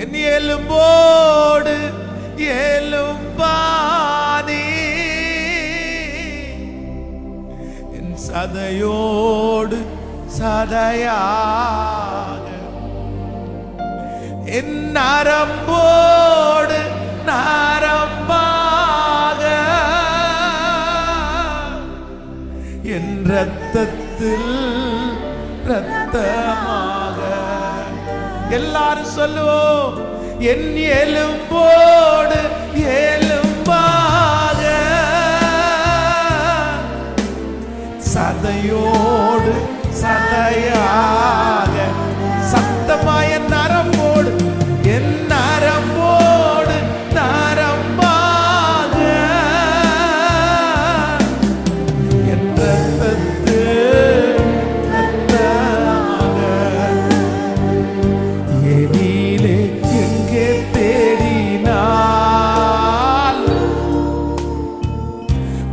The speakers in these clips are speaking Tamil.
என் எலும்போடு எலும்பானே, என் சதையோடு சதையாக, என் நரம்போடு நரம்பாக, என் இரத்தத்தில் இரத்தமாக. எல்லாரும் சொல்லுவோம், என் எலும்போடு எலும்பாக, சதையோடு சதையாக, சத்தமாய நரம்போடு என் நரம்போடு நரம்பாக, என் இரத்தத்து இரத்தமாக. எனிலே எங்கே தேடினால்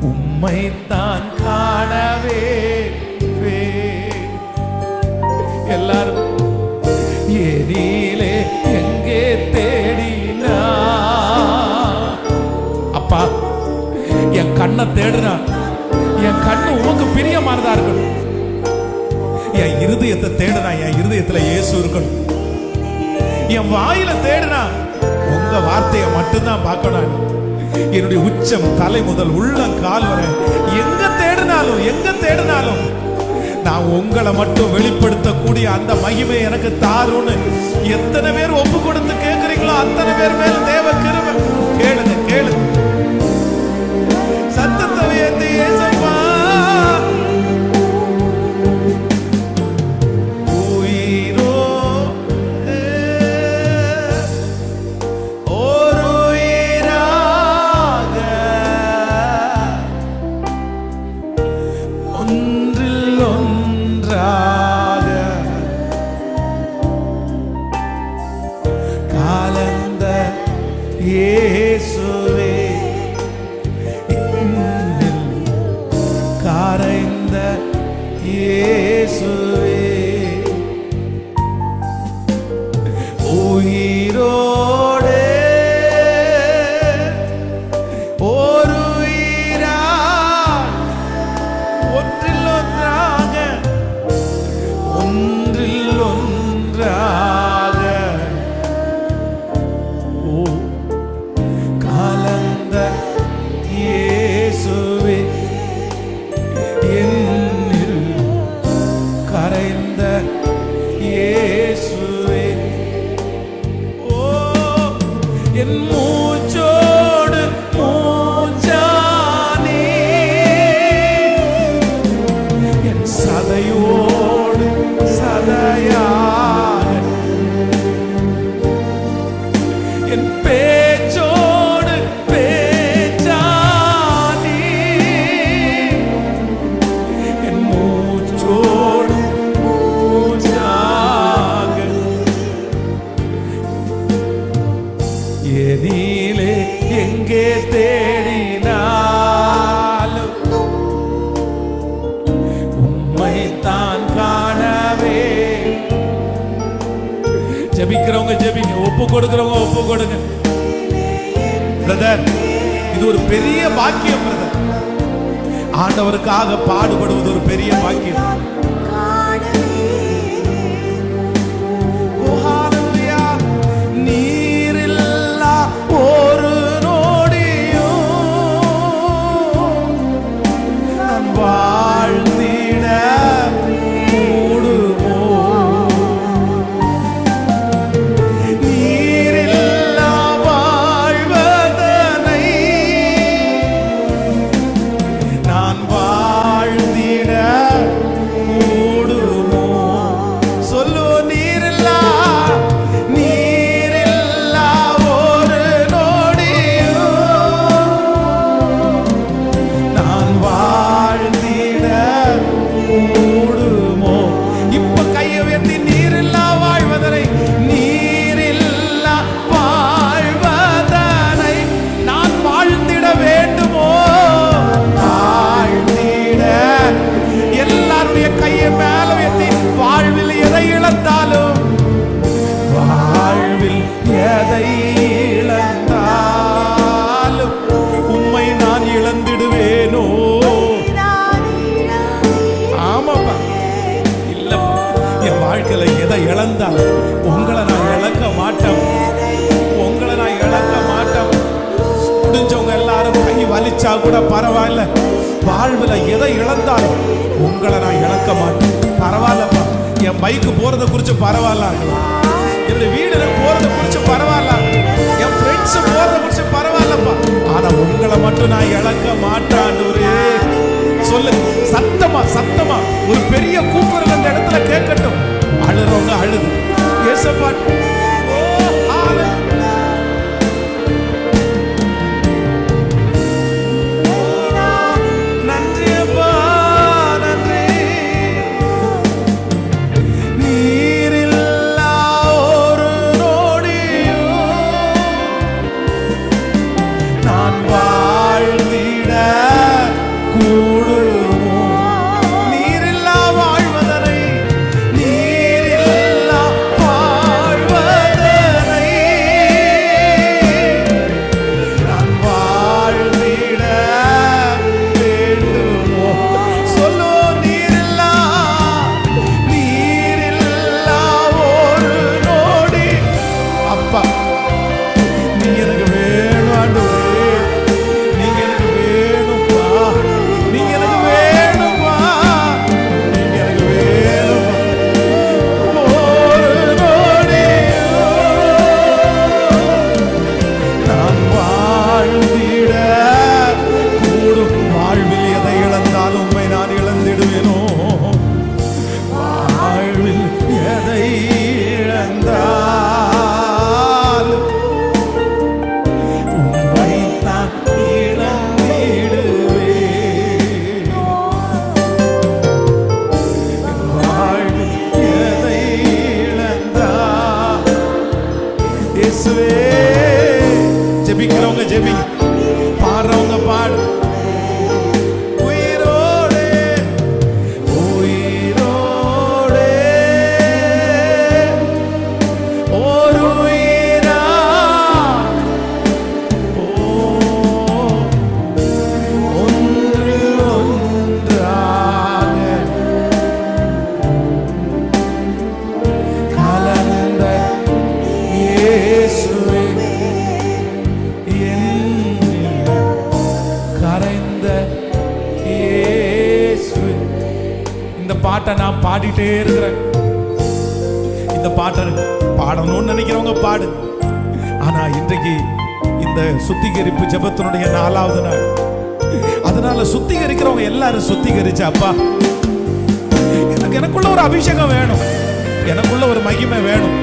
உம்மைத்தான் காணவே. எல்லாரும் எனிலே எங்கே தேடினா, அப்பா என் கண்ணை தேடுனா, என் கண்ணு உமக்கு பிரியமானதா இருக்கணும். என் இருதயத்தை தேடுனா, என் இருதயத்துல இயேசு இருக்கணும். என் வாயில தேடுனா உங்க வார்த்தையை மட்டும்தான் பார்க்கணும். என்னுடைய உச்சம் தலை முதல் உள்ளம் கால் வரை எங்க தேடினாலும் நான் உங்களை மட்டும் வெளிப்படுத்தக்கூடிய அந்த மகிமை எனக்கு தாருன்னு எத்தனை பேர் ஒப்பு கொடுத்து கேட்கிறீங்களோ அத்தனை பேர் மேல தேவ கிருபை. கேளுங்க கேளுங்க, சத்தத்தை உயர்த்தி இயேசுவா. இயேசுவே கரைந்த இயேசுவே, உயிரோடு ஒரு உயிராய் ஒன்றில் ஒன்றாக கலந்த இயேசுவே, என்னில் கரைந்த இயேசுவே. ஓ என் மூச்சோடு மூச்சானே, என் சதையோடு சதையாக, என் பேச்சோடு பேச்சானே, என் மூச்சோடு மூச்சாக. எதிலே எங்கே தேடினாலும் உம்மைத்தான் காணவே. ஜெபிக்கிறவங்க ஜெபிங்க, ஒப்பு கொடுக்கிறவங்க ஒப்பு கொடுங்க. பிரதர், இது ஒரு பெரிய பாக்கியம் பிரதர். ஆண்டவருக்காக பாடுபடுவது ஒரு பெரிய பாக்கியம். நீரில்லா ஒரு நொடியும் நான் வாழ்ந்திட கூடுமோ, நீரில்லா வாழ்வதனை நான் வாழ்ந்திட மதிச்சா கூட பரவாயில்ல, வாழ்வுல எதை இழந்தாலும் உங்களை நான் இழக்க மாட்டேன். பரவாயில்லப்பா, என் பைக்கு போறதை குறிச்சு பரவாயில்ல, என்னுடைய வீடுல போறதை குறிச்சு பரவாயில்ல, என் ஃப்ரெண்ட்ஸ் போறதை குறிச்சு பரவாயில்லப்பா, ஆனா உங்களை மட்டும் நான் இழக்க மாட்டாண்டவரே. சொல்லு சத்தமா சத்தமா, ஒரு பெரிய கூக்குரல் அந்த இடத்துல கேட்கட்டும். அழுறவங்க அழுது ஏசப்பா. ஜெபிக்கிறவங்க ஜெபிங்க, பாடுறவங்க பாடு. உயிரோடே உயிரோடே ஒரு உயிரா ஒன்று ஒன்றாக கலந்த இயேசுவே, இந்த பாட்டை நான் பாடிட்டே இருக்கிறேன். இந்த பாட்டை பாடணும்னு நினைக்கிறவங்க பாடு. ஆனா இன்றைக்கு இந்த சுத்திகரிப்பு ஜெபத்தினுடைய 4வது நாள். அதனால சுத்திகரிக்கிறவங்க எல்லாரும் சுத்திகரிச்சு, அப்பா எனக்குள்ள ஒரு அபிஷேகம் வேணும், எனக்குள்ள ஒரு மகிமை வேணும்.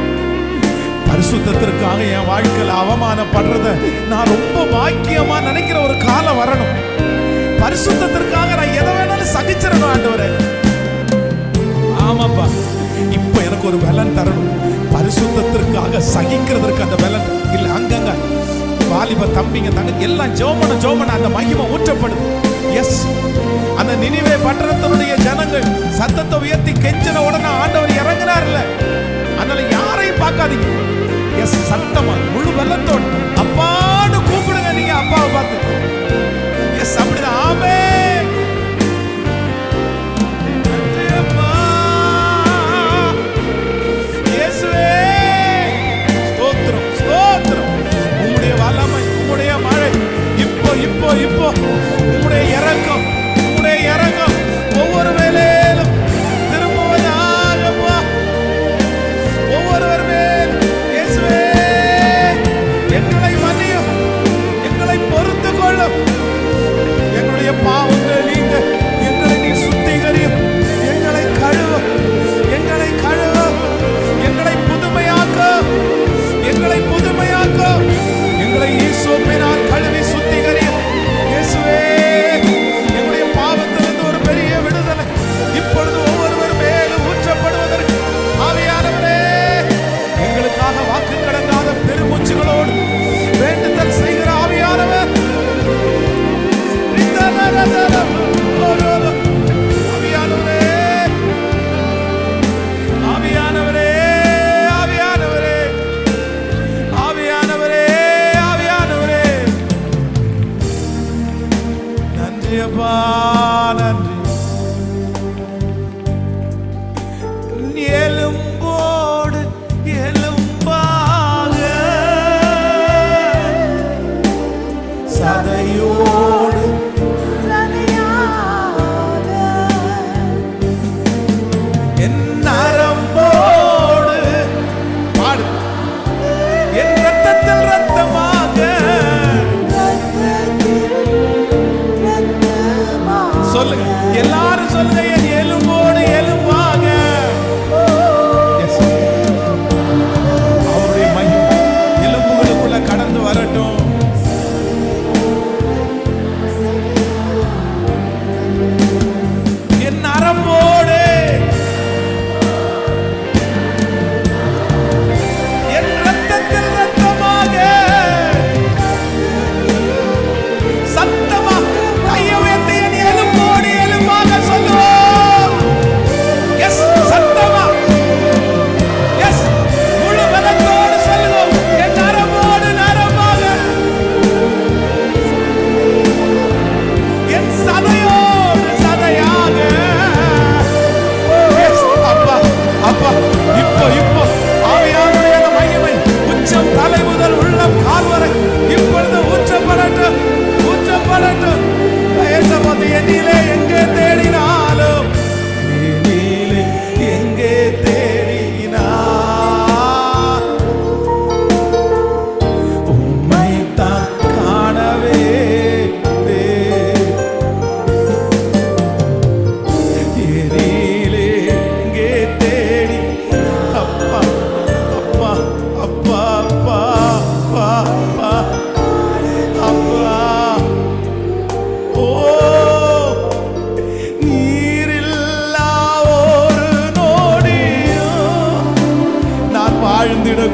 பரிசுத்தத்திற்காக என் வாழ்க்கையில் அவமானப்படுறத நான் ரொம்ப பாக்கியமா நினைக்கிற ஒரு காலம் வரணும். பரிசுத்தத்திற்காக நான் எதை வேணாலும் சகிச்சிடணும் ஆண்டவரே. ஆமாப்பா, இப்ப எனக்கு ஒரு பலன் தரணும். பரிசுத்தத்திற்காக சகிக்கிறதுக்கு அந்த பலன் இல்ல. அங்கங்க வாலிப தம்பிங்க தங்க எல்லாம் ஜோமன அந்த மகிமை ஊற்றப்படுது. எஸ், அந்த நினிவே பட்டணத்தினுடைய ஜனங்கள் சத்தத்தை உயர்த்தி கெஞ்சின உடனே ஆண்டவர் இறங்குறாருல. அதனால யாரையும் பார்க்காதீங்க. எஸ், சத்தமா முழு வெள்ளத்தோடு அப்பான்னு கூப்பிடுங்க. நீங்க அப்பாவை பார்த்து எஸ், அப்படிதான். ஆமே. இப்போ உம்முடைய இரக்கம் ஒவ்வொரு வேளையிலும் திரும்புவதாக ஒவ்வொருவர் மேல் இயேசுவே எங்களை மன்னியும், எங்களை பொறுத்து கொள்ளும், எங்களுடைய பாவங்கள் நீங்க, எங்களை நீ சுத்திகரியும், எங்களை கழுவும், எங்களை புதுமையாக்கும், எங்களை ஈசோப்பினால் கழுவி சுத்திகரியும். இயேசுவே, எங்களுடைய பாவத்திலிருந்து ஒரு பெரிய விடுதலை இப்பொழுது ஒவ்வொருவர் மேலும் ஊற்றப்படுவதற்கு ஆவியானவரே எங்களுக்காக வாக்கு கடங்காத பெருமூச்சுகளோடு வேண்டுதல் செய்கிற ஆவியானவர், நன்றி. எலும்போடு எலும்பாக, சதையோடு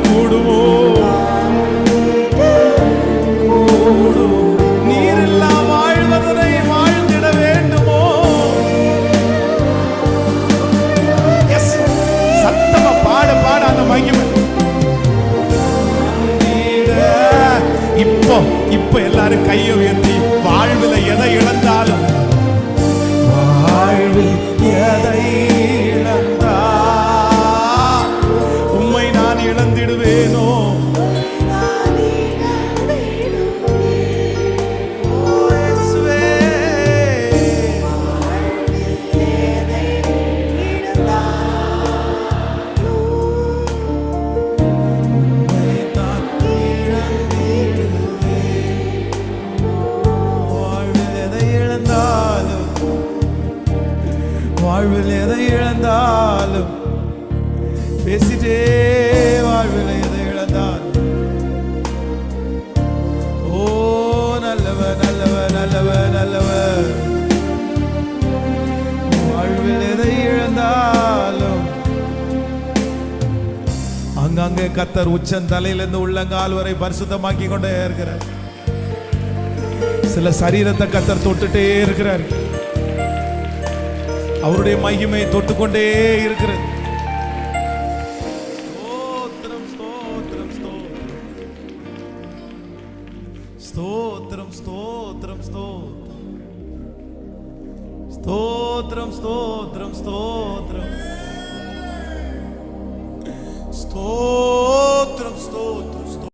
கூடுமோ கூடும். நீரில்லா வாழ்வதனை வாழ்ந்திட வேண்டுமோ? எஸ், சத்தமா பாட பாட அந்த மகிமை. இப்போ இப்போ எல்லாரும் கையை உயர்த்தி, வாழ்வில் எதை இழந்தாலும், வாழ்வில் எதை இழந்தா உம்மை நான் இழந்திடுவேனோ? வாழ்வில் எதை இழந்தாலும் பேசிட்டே, வாழ்வில் எதை இழந்தாலும், ஓ நல்லவர் நல்லவர் நல்லவர் நல்லவர். வாழ்வில் எதை இழந்தாலும் அங்கங்கே கர்த்தர் உச்சன் தலையிலிருந்து உள்ளங்கால் வரை பரிசுத்தமாக்கி கொண்டே இருக்கிறார். சில சரீரத்தை கர்த்தர் தொட்டுட்டே இருக்கிறார். அவருடைய மகிமை தொட்டுக்கொண்டே இருக்கிறது. ஸ்தோத்திரம் ஸ்தோத்திரம் ஸ்தோத்திரம் ஸ்தோத்திரம் ஸ்தோத்திரம் ஸ்தோத்திரம் ஸ்தோத்திரம் ஸ்தோத்திரம் ஸ்தோத்திரம்.